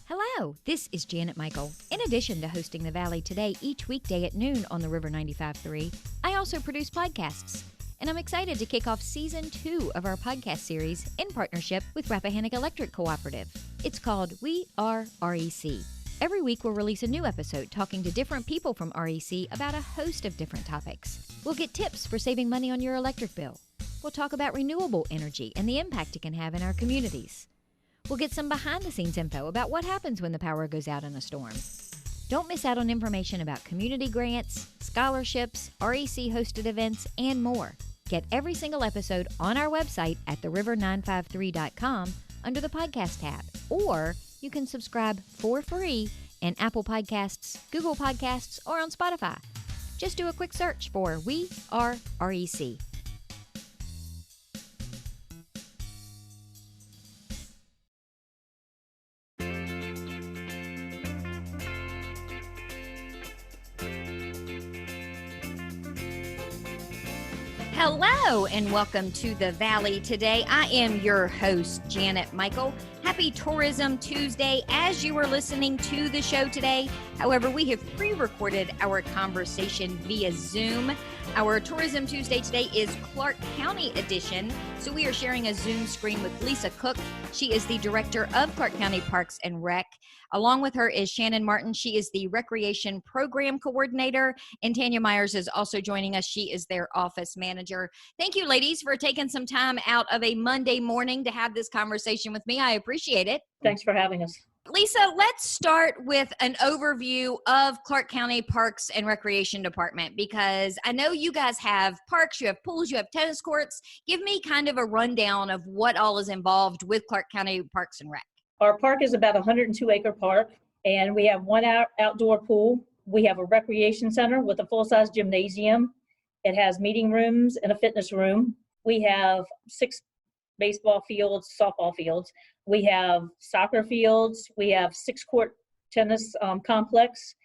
Hello, this is Janet Michael. In addition to hosting The Valley Today each weekday at noon on the River 95.3, I also produce podcasts. And I'm excited to kick off Season 2 of our podcast series in partnership with Rappahannock Electric Cooperative. It's called We Are REC. Every week we'll release a new episode talking to different people from REC about a host of different topics. We'll get tips for saving money on your electric bill. We'll talk about renewable energy and the impact it can have in our communities. We'll get some behind-the-scenes info about what happens when the power goes out in a storm. Don't miss out on information about community grants, scholarships, REC-hosted events, and more. Get every single episode on our website at theriver953.com under the podcast tab, or you can subscribe for free in Apple Podcasts, Google Podcasts, or on Spotify. Just do a quick search for We Are REC. Hello and welcome to The Valley Today. I am your host, Janet Michael. Happy Tourism Tuesday as you are listening to the show today. However, we have pre-recorded our conversation via Zoom. Our Tourism Tuesday today is Clarke County edition. So we are sharing a Zoom screen with Lisa Cook. She is the director of Clarke County Parks and Rec. Along with her is Shannon Martin. She is the Recreation Program Coordinator. And Tanya Myers is also joining us. She is their office manager. Thank you, ladies, for taking some time out of a Monday morning to have this conversation with me. I appreciate it. Thanks for having us. Lisa, let's start with an overview of Clarke County Parks and Recreation Department, because I know you guys have parks, you have pools, you have tennis courts. Give me kind of a rundown of what all is involved with Clarke County Parks and Rec. Our park is about a 102-acre park, and we have one outdoor pool. We have a recreation center with a full-size gymnasium. It has meeting rooms and a fitness room. We have 6 baseball fields, softball fields. We have soccer fields. We have 6-court tennis complex.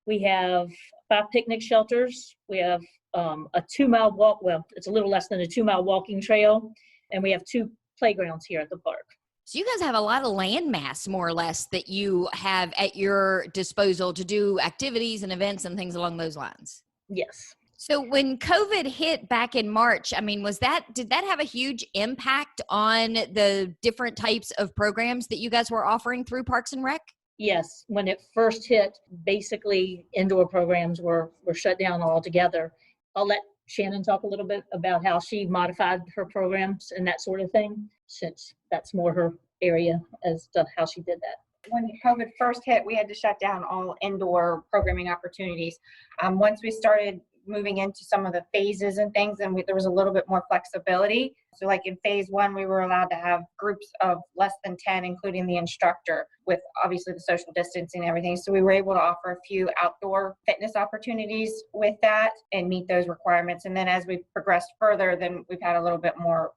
We have 5 picnic shelters. We have a 2-mile walk. Well, it's a little less than a 2-mile walking trail. And we have 2 playgrounds here at the park. So you guys have a lot of land mass, more or less, that you have at your disposal to do activities and events and things along those lines. Yes. So when COVID hit back in March, I mean, did that have a huge impact on the different types of programs that you guys were offering through Parks and Rec? Yes. When it first hit, basically indoor programs were shut down altogether. I'll let Shannon talk a little bit about how she modified her programs and that sort of thing, since that's more her area as to how she did that. When COVID first hit, we had to shut down all indoor programming opportunities. Once we started moving into some of the phases and things, and there was a little bit more flexibility. So like in phase 1, we were allowed to have groups of less than 10, including the instructor, with obviously the social distancing and everything. So we were able to offer a few outdoor fitness opportunities with that and meet those requirements. And then as we progressed further, then we've had a little bit more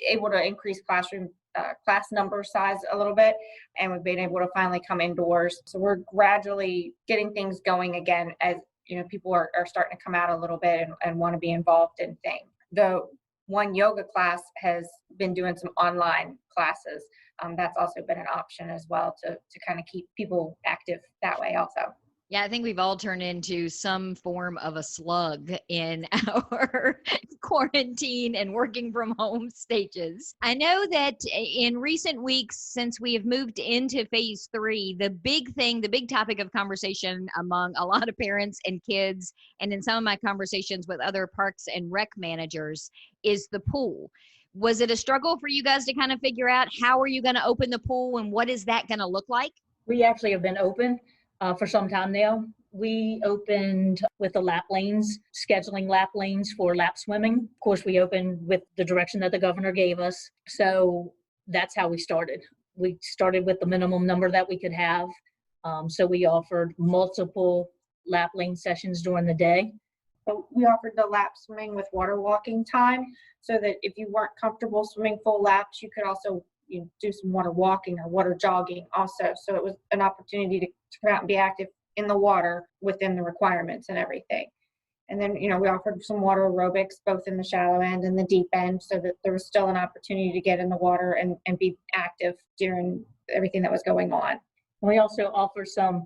able to increase class number size a little bit, and we've been able to finally come indoors. So we're gradually getting things going again as people are starting to come out a little bit and want to be involved in things. The one yoga class has been doing some online classes. That's also been an option as well to kind of keep people active that way also. Yeah, I think we've all turned into some form of a slug in our quarantine and working from home stages. I know that in recent weeks, since we have moved into phase 3, the big topic of conversation among a lot of parents and kids, and in some of my conversations with other parks and rec managers, is the pool. Was it a struggle for you guys to kind of figure out how are you going to open the pool and what is that going to look like? We actually have been open for some time now. We opened with the lap lanes, scheduling lap lanes for lap swimming. Of course, we opened with the direction that the governor gave us. So that's how we started. We started with the minimum number that we could have. So we offered multiple lap lane sessions during the day. So we offered the lap swimming with water walking time, so that if you weren't comfortable swimming full laps, you could also do some water walking or water jogging also. So it was an opportunity to come out and be active in the water within the requirements and everything. And then, we offered some water aerobics, both in the shallow end and the deep end, so that there was still an opportunity to get in the water and be active during everything that was going on. And we also offer some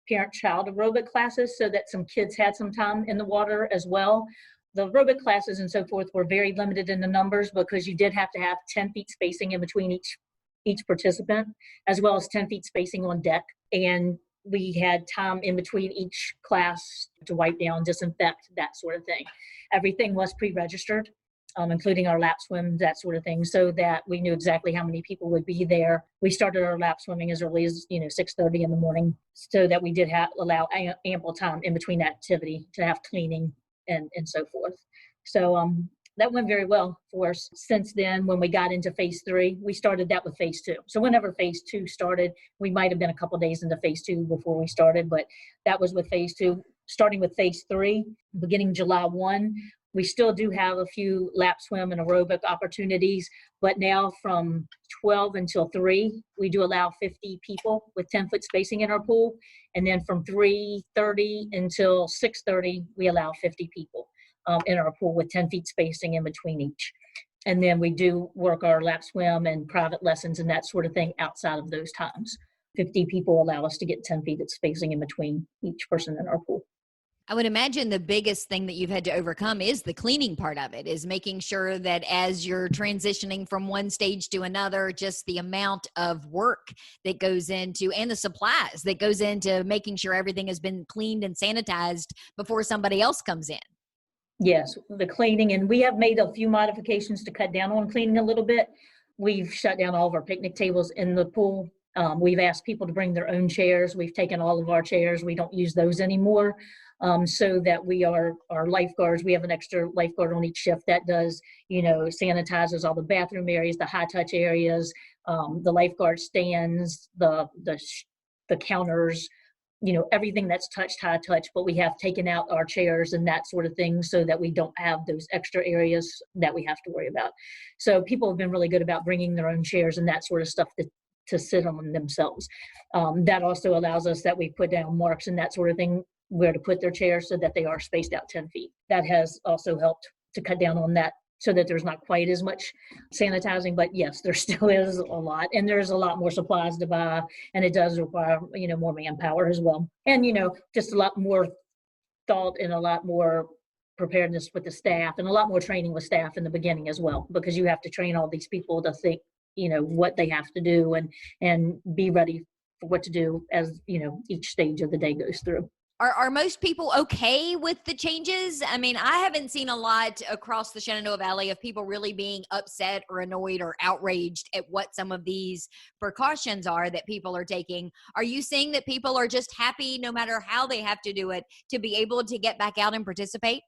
parent-child aerobic classes so that some kids had some time in the water as well. The aerobic classes and so forth were very limited in the numbers because you did have to have 10 feet spacing in between each participant, as well as 10 feet spacing on deck. And we had time in between each class to wipe down, disinfect, that sort of thing. Everything was pre-registered, including our lap swim, that sort of thing, so that we knew exactly how many people would be there. We started our lap swimming as early as 6:30 in the morning, so that we did allow ample time in between that activity to have cleaning and so forth. So that went very well for us. Since then, when we got into phase 3, we started that with phase 2. So whenever phase 2 started, we might have been a couple of days into phase 2 before we started, but that was with phase 2. Starting with phase 3, beginning July 1, we still do have a few lap swim and aerobic opportunities, but now from 12 until 3, we do allow 50 people with 10-foot spacing in our pool. And then from 3:30 until 6:30, we allow 50 people in our pool with 10 feet spacing in between each. And then we do work our lap swim and private lessons and that sort of thing outside of those times. 50 people allow us to get 10 feet of spacing in between each person in our pool. I would imagine the biggest thing that you've had to overcome is the cleaning part of it, is making sure that as you're transitioning from one stage to another, just the amount of work that goes into, and the supplies that goes into making sure everything has been cleaned and sanitized before somebody else comes in. Yes, the cleaning, and we have made a few modifications to cut down on cleaning a little bit. We've shut down all of our picnic tables in the pool. We've asked people to bring their own chairs. We've taken all of our chairs. We don't use those anymore. So that our lifeguards, we have an extra lifeguard on each shift that does, sanitizes all the bathroom areas, the high touch areas, the lifeguard stands, the counters, everything that's high touch, but we have taken out our chairs and that sort of thing so that we don't have those extra areas that we have to worry about. So people have been really good about bringing their own chairs and that sort of stuff to sit on themselves. That also allows us that we put down marks and that sort of thing where to put their chairs so that they are spaced out 10 feet. That has also helped to cut down on that so that there's not quite as much sanitizing, but yes, there still is a lot, and there's a lot more supplies to buy, and it does require, more manpower as well. And, just a lot more thought and a lot more preparedness with the staff and a lot more training with staff in the beginning as well, because you have to train all these people to think, what they have to do and be ready for what to do as, each stage of the day goes through. Are most people okay with the changes? I mean, I haven't seen a lot across the Shenandoah Valley of people really being upset or annoyed or outraged at what some of these precautions are that people are taking. Are you seeing that people are just happy, no matter how they have to do it, to be able to get back out and participate?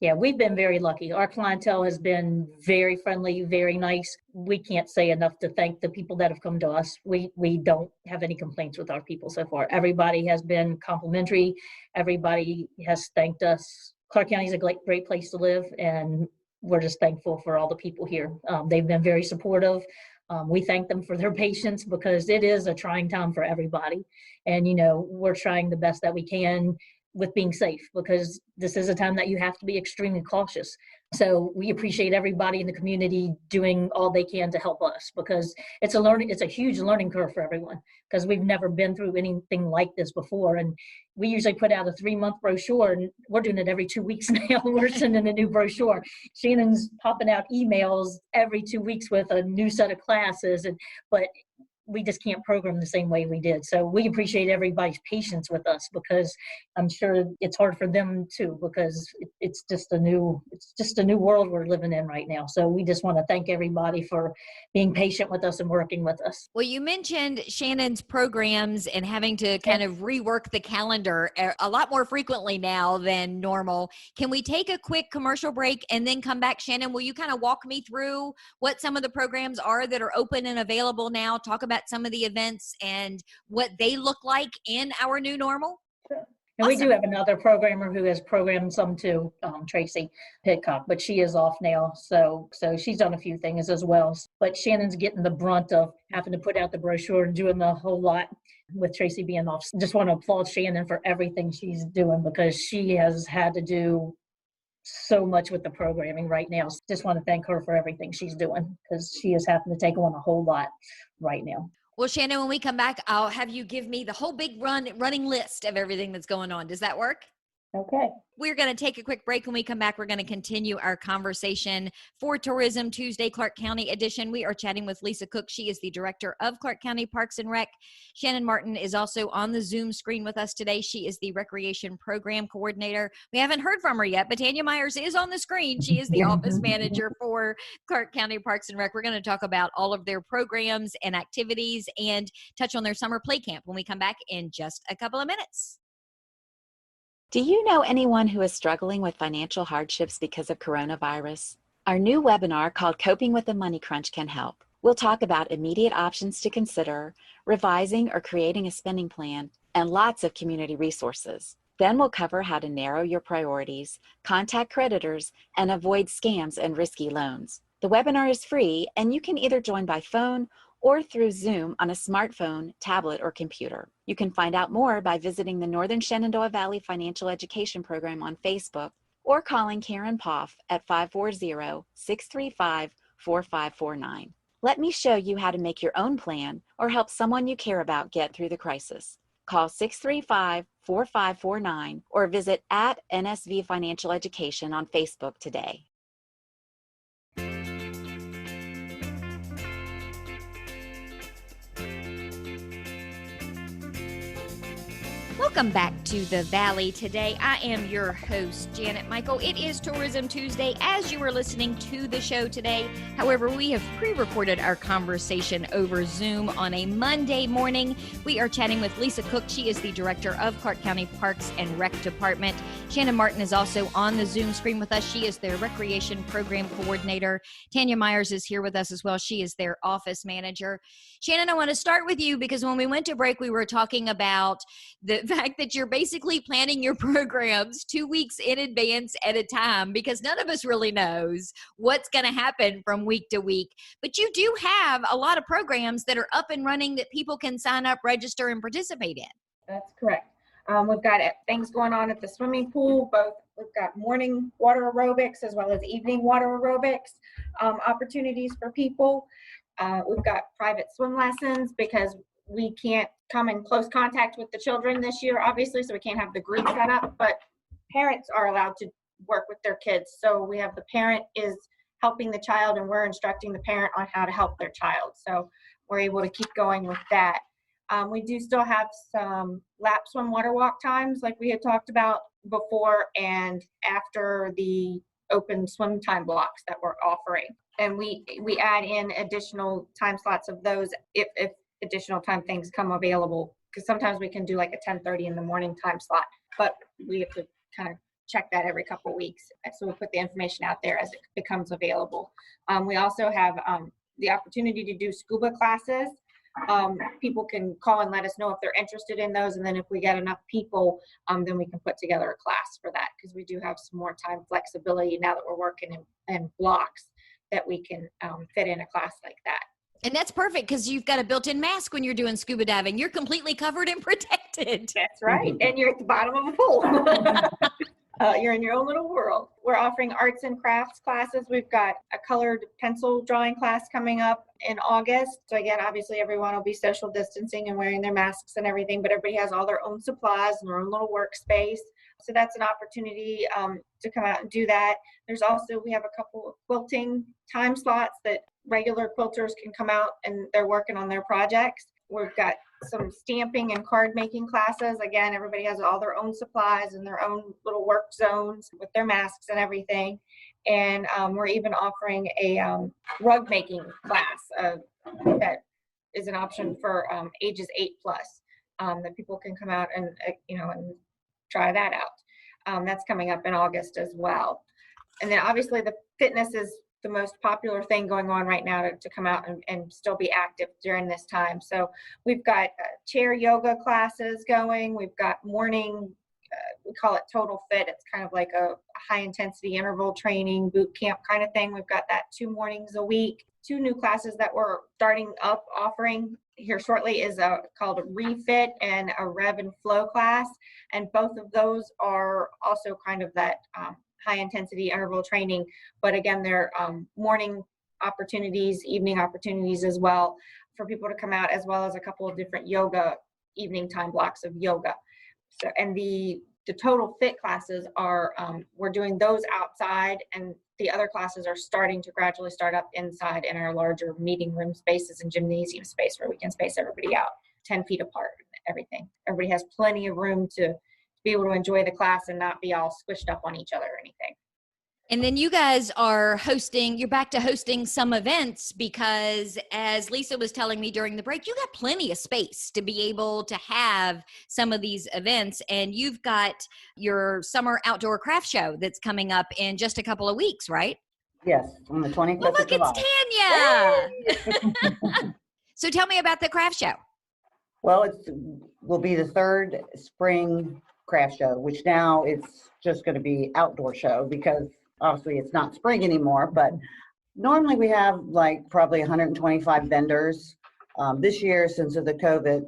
Yeah, we've been very lucky. Our clientele has been very friendly, very nice. We can't say enough to thank the people that have come to us. We don't have any complaints with our people so far. Everybody has been complimentary. Everybody has thanked us. Clarke County is a great place to live, and we're just thankful for all the people here. They've been very supportive. We thank them for their patience because it is a trying time for everybody. And, we're trying the best that we can with being safe, because this is a time that you have to be extremely cautious. So we appreciate everybody in the community doing all they can to help us, because it's a huge learning curve for everyone, because we've never been through anything like this before. And we usually put out a 3-month brochure, and we're doing it every 2 weeks now. We're sending a new brochure. Shannon's popping out emails every 2 weeks with a new set of classes, but we just can't program the same way we did. So we appreciate everybody's patience with us, because I'm sure it's hard for them too, because it's just a new world we're living in right now. So we just want to thank everybody for being patient with us and working with us. Well, you mentioned Shannon's programs and having to kind of rework the calendar a lot more frequently now than normal. Can we take a quick commercial break and then come back? Shannon, will you kind of walk me through what some of the programs are that are open and available now? Talk about some of the events and what they look like in our new normal. Sure. And awesome. We do have another programmer who has programmed some too, Tracy Pitcock, but she is off now. So she's done a few things as well. But Shannon's getting the brunt of having to put out the brochure and doing the whole lot with Tracy being off. Just want to applaud Shannon for everything she's doing, because she has had to do so much with the programming right now. Just want to thank her for everything she's doing, because she is having to take on a whole lot right now. Well, Shannon, when we come back, I'll have you give me the whole big running list of everything that's going on. Does that work? Okay. We're going to take a quick break. When we come back, we're going to continue our conversation for Tourism Tuesday, Clarke County edition. We are chatting with Lisa Cook. She is the director of Clarke County Parks and Rec. Shannon Martin is also on the Zoom screen with us today. She is the recreation program coordinator. We haven't heard from her yet, but Tanya Myers is on the screen. She is the office manager for Clarke County Parks and Rec. We're going to talk about all of their programs and activities and touch on their summer play camp when we come back in just a couple of minutes. Do you know anyone who is struggling with financial hardships because of coronavirus? Our new webinar called Coping with the Money Crunch can help. We'll talk about immediate options to consider, revising or creating a spending plan, and lots of community resources. Then we'll cover how to narrow your priorities, contact creditors, and avoid scams and risky loans. The webinar is free, and you can either join by phone or through Zoom on a smartphone, tablet, or computer. You can find out more by visiting the Northern Shenandoah Valley Financial Education Program on Facebook or calling Karen Poff at 540-635-4549. Let me show you how to make your own plan or help someone you care about get through the crisis. Call 635-4549 or visit at NSV Financial Education on Facebook today. Welcome back to the Valley today. I am your host, Janet Michael. It is Tourism Tuesday as you are listening to the show today. However, we have pre-recorded our conversation over Zoom on a Monday morning. We are chatting with Lisa Cook. She is the director of Clarke County Parks and Rec Department. Shannon Martin is also on the Zoom screen with us. She is their recreation program coordinator. Tanya Myers is here with us as well. She is their office manager. Shannon, I want to start with you because when we went to break, we were talking about the fact that you're basically planning your programs 2 weeks in advance at a time because none of us really knows what's going to happen from week to week. But you do have a lot of programs that are up and running that people can sign up, register, and participate in. That's correct. We've got things going on at the swimming pool. We've got morning water aerobics as well as evening water aerobics opportunities for people. We've got private swim lessons because we can't come in close contact with the children this year, obviously, so we can't have the group set up, but parents are allowed to work with their kids. So we have the parent is helping the child and we're instructing the parent on how to help their child. So we're able to keep going with that. We do still have some lap swim water walk times like we had talked about before and after the open swim time blocks that we're offering. And we add in additional time slots of those if additional time things come available, because sometimes we can do like a 10:30 in the morning time slot, but we have to kind of check that every couple of weeks. So we'll put the information out there as it becomes available. We also have the opportunity to do scuba classes. People can call and let us know if they're interested in those, and then if we get enough people, then we can put together a class for that, because we do have some more time flexibility now that we're working in blocks that we can fit in a class like that. And that's perfect because you've got a built-in mask when you're doing scuba diving. You're completely covered and protected. That's right. And you're at the bottom of a pool. You're in your own little world. We're offering arts and crafts classes. We've got a colored pencil drawing class coming up in August. So again, obviously everyone will be social distancing and wearing their masks and everything, but everybody has all their own supplies and their own little workspace. So that's an opportunity to come out and do that. There's also, we have a couple of quilting time slots that regular quilters can come out and they're working on their projects. We've got some stamping and card making classes. Again, everybody has all their own supplies and their own little work zones with their masks and everything. And we're even offering a rug making class that is an option for ages 8+ that people can come out and and try that out. That's coming up in August as well. And then obviously the fitness is the most popular thing going on right now to come out and still be active during this time. So we've got chair yoga classes going. We've got morning, we call it Total Fit. It's kind of like a high intensity interval training boot camp kind of thing. We've got that 2 mornings a week. 2 new classes that we're starting up offering here shortly is called a Refit and a Rev and Flow class. And both of those are also kind of that high intensity interval training, but again, they're morning opportunities, evening opportunities as well. for people to come out, as well as a couple of different yoga evening time blocks of yoga. So, and the total fit classes are, we're doing those outside, and the other classes are starting to gradually start up inside in our larger meeting room spaces and gymnasium space where we can space everybody out 10 feet apart, everything. Everybody has plenty of room to be able to enjoy the class and not be all squished up on each other or anything. And then you guys are you're back to hosting some events because, as Lisa was telling me during the break, you got plenty of space to be able to have some of these events. And you've got your summer outdoor craft show that's coming up in just a couple of weeks, right? Yes, on the 25th Well, look, of July. it's Tanya. So tell me about the craft show. Well, it will be the third spring craft show, which now it's just going to be outdoor show because obviously it's not spring anymore, but normally we have like probably 125 vendors. This year, since of the COVID,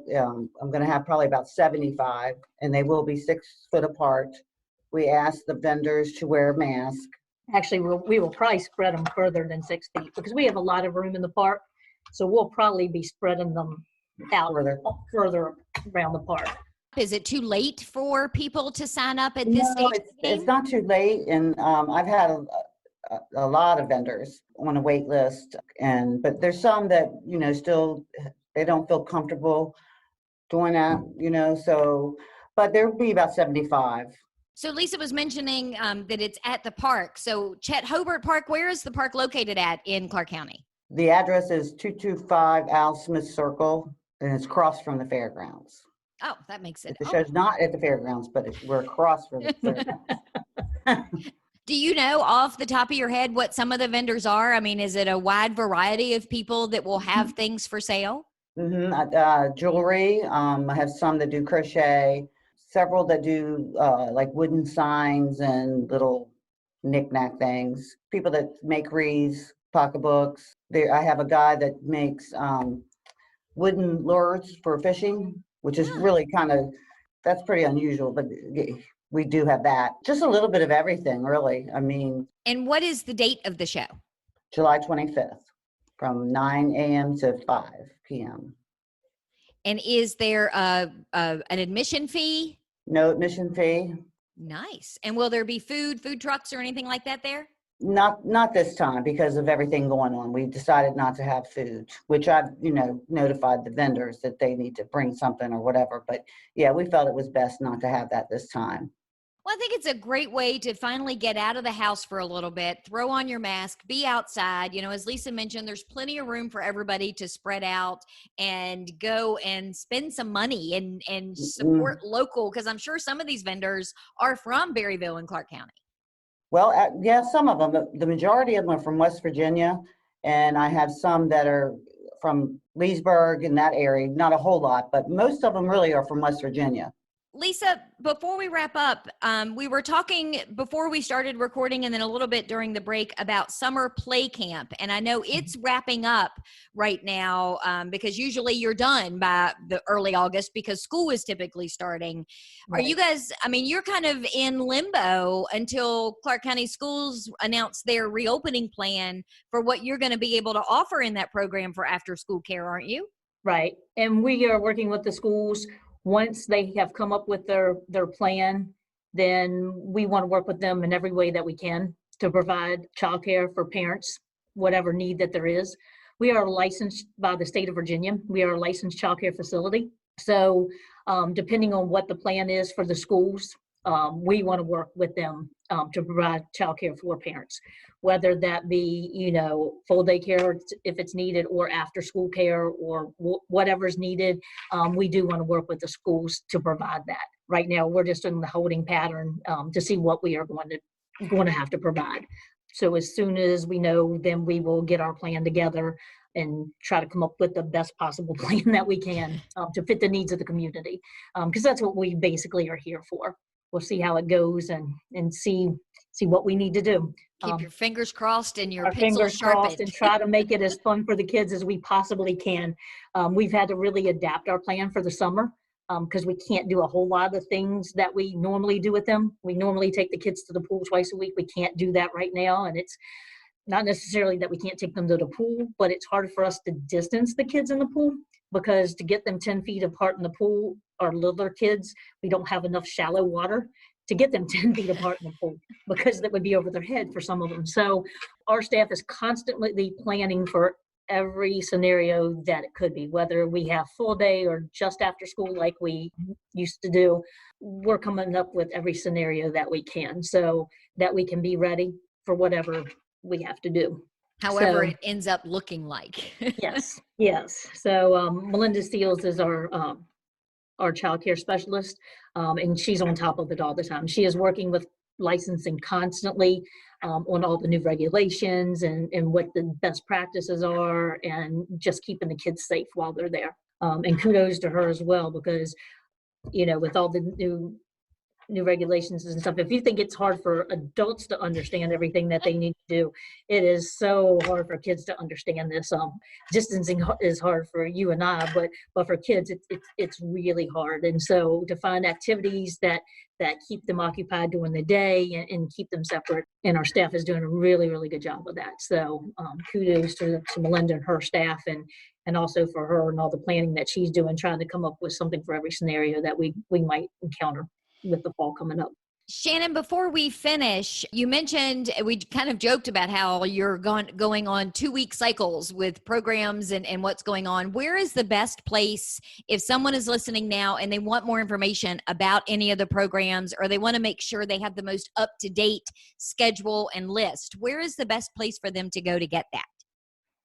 I'm going to have probably about 75, and they will be 6 foot apart. We ask the vendors to wear a mask. Actually, we will probably spread them further than 6 feet because we have a lot of room in the park. So we'll probably be spreading them out further around the park. Is it too late for people to sign up at this stage? It's not too late, and I've had a lot of vendors on a wait list, but there's some that still they don't feel comfortable doing that, So, but there will be about 75. So Lisa was mentioning that it's at the park. So Chet Hobart Park, where is the park located at in Clarke County? The address is 225 Al Smith Circle, and it's across from the fairgrounds. Oh, that makes it. The show's not at the fairgrounds, but we're across from the fairgrounds. Do you know off the top of your head what some of the vendors are? I mean, is it a wide variety of people that will have things for sale? Jewelry. I have some that do crochet, several that do like wooden signs and little knick-knack things. People that make wreaths, pocketbooks. I have a guy that makes wooden lures for fishing, which is really that's pretty unusual, but we do have that. Just a little bit of everything, really. I mean. And what is the date of the show? July 25th from 9 a.m. to 5 p.m. And is there an admission fee? No admission fee. Nice. And will there be food trucks or anything like that there? Not this time because of everything going on. We decided not to have food, which I've, notified the vendors that they need to bring something or whatever. But yeah, we felt it was best not to have that this time. Well, I think it's a great way to finally get out of the house for a little bit, throw on your mask, be outside. As Lisa mentioned, there's plenty of room for everybody to spread out and go and spend some money and support local, because I'm sure some of these vendors are from Berryville and Clarke County. Well, yeah, some of them, but the majority of them are from West Virginia, and I have some that are from Leesburg in that area. Not a whole lot, but most of them really are from West Virginia. Lisa, before we wrap up, we were talking before we started recording and then a little bit during the break about summer play camp. And I know it's wrapping up right now because usually you're done by the early August because school is typically starting. Right. Are you guys, you're kind of in limbo until Clarke County Schools announce their reopening plan for what you're going to be able to offer in that program for after school care, aren't you? Right. And we are working with the schools. Once they have come up with their plan, then we want to work with them in every way that we can to provide childcare for parents, whatever need that there is. We are licensed by the state of Virginia. We are a licensed childcare facility. So depending on what the plan is for the schools, we want to work with them to provide childcare for parents, whether that be, full day care if it's needed or after school care or whatever's needed. We do want to work with the schools to provide that. Right now, we're just in the holding pattern to see what we are going to have to provide. So as soon as we know, then we will get our plan together and try to come up with the best possible plan that we can to fit the needs of the community, because that's what we basically are here for. We'll see how it goes and see what we need to do. Keep your fingers crossed and your pencil sharpened. And try to make it as fun for the kids as we possibly can. We've had to really adapt our plan for the summer because we can't do a whole lot of the things that we normally do with them. We normally take the kids to the pool twice a week. We can't do that right now, and not necessarily that we can't take them to the pool, but it's hard for us to distance the kids in the pool, because to get them 10 feet apart in the pool, our littler kids, we don't have enough shallow water to get them 10 feet apart in the pool, because that would be over their head for some of them. So our staff is constantly planning for every scenario that it could be, whether we have full day or just after school like we used to do. We're coming up with every scenario that we can, so that we can be ready for whatever we have to do. However it ends up looking like. Yes. So Melinda Seals is our child care specialist, and she's on top of it all the time. She is working with licensing constantly on all the new regulations and what the best practices are, and just keeping the kids safe while they're there. And kudos to her as well, because, with all the new regulations and stuff, if you think it's hard for adults to understand everything that they need to do, it is so hard for kids to understand this. Distancing is hard for you and I, but for kids it's really hard. And so to find activities that keep them occupied during the day and keep them separate, and our staff is doing a really, really good job of that. So kudos to Melinda and her staff, and also for her and all the planning that she's doing, trying to come up with something for every scenario that we might encounter with the fall coming up. Shannon, before we finish, you mentioned, we kind of joked about how you're going on 2-week cycles with programs and what's going on. Where is the best place if someone is listening now and they want more information about any of the programs, or they want to make sure they have the most up-to-date schedule and list? Where is the best place for them to go to get that?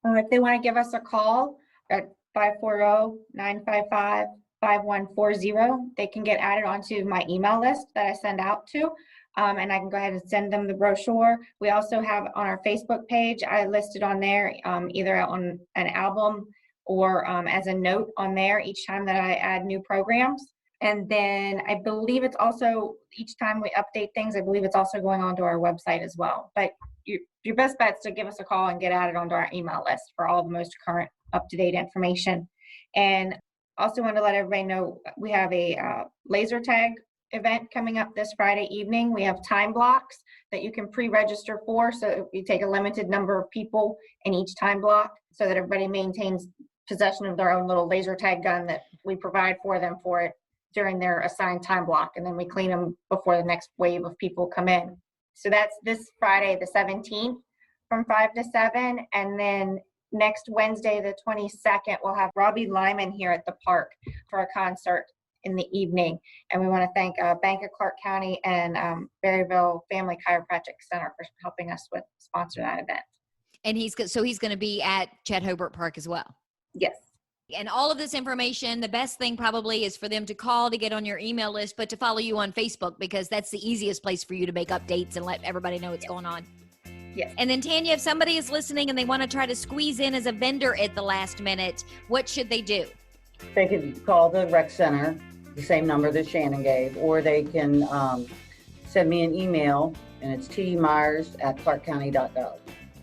If they want to give us a call at 540-955 5140, they can get added onto my email list that I send out to, and I can go ahead and send them the brochure. We also have on our Facebook page, I listed on there either on an album or as a note on there each time that I add new programs. And then I believe it's also, each time we update things, I believe it's also going onto our website as well. But your best bet is to give us a call and get added onto our email list for all the most current up-to-date information. And also want to let everybody know we have a laser tag event coming up this Friday evening. We have time blocks that you can pre-register for. So you take a limited number of people in each time block so that everybody maintains possession of their own little laser tag gun that we provide for them for it during their assigned time block. And then we clean them before the next wave of people come in. So that's this Friday, the 17th from 5 to 7. And then next Wednesday, the 22nd, we'll have Robbie Lyman here at the park for a concert in the evening. And we want to thank Bank of Clarke County and Berryville Family Chiropractic Center for helping us sponsor that event. And he's going to be at Chet Hobart Park as well. Yes. And all of this information, the best thing probably is for them to call to get on your email list, but to follow you on Facebook, because that's the easiest place for you to make updates and let everybody know what's going on. Yes. And then Tanya, if somebody is listening and they want to try to squeeze in as a vendor at the last minute, what should they do? They can call the rec center, the same number that Shannon gave, or they can send me an email, and it's tmyers@clarkecounty.gov.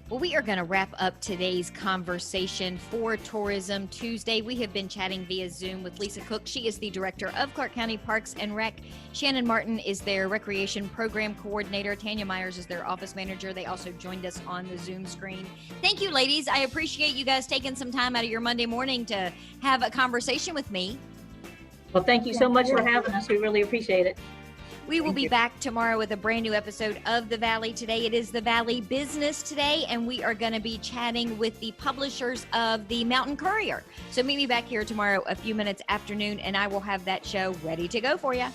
Well, we are going to wrap up today's conversation for Tourism Tuesday. We have been chatting via Zoom with Lisa Cook. She is the director of Clarke County Parks and Rec. Shannon Martin is their recreation program coordinator. Tanya Myers is their office manager. They also joined us on the Zoom screen. Thank you, ladies. I appreciate you guys taking some time out of your Monday morning to have a conversation with me. Well, thank you so much for having us. We really appreciate it. We will be back tomorrow with a brand new episode of The Valley Today. It is The Valley Business Today, and we are going to be chatting with the publishers of the Mountain Courier. So meet me back here tomorrow a few minutes after noon, and I will have that show ready to go for you.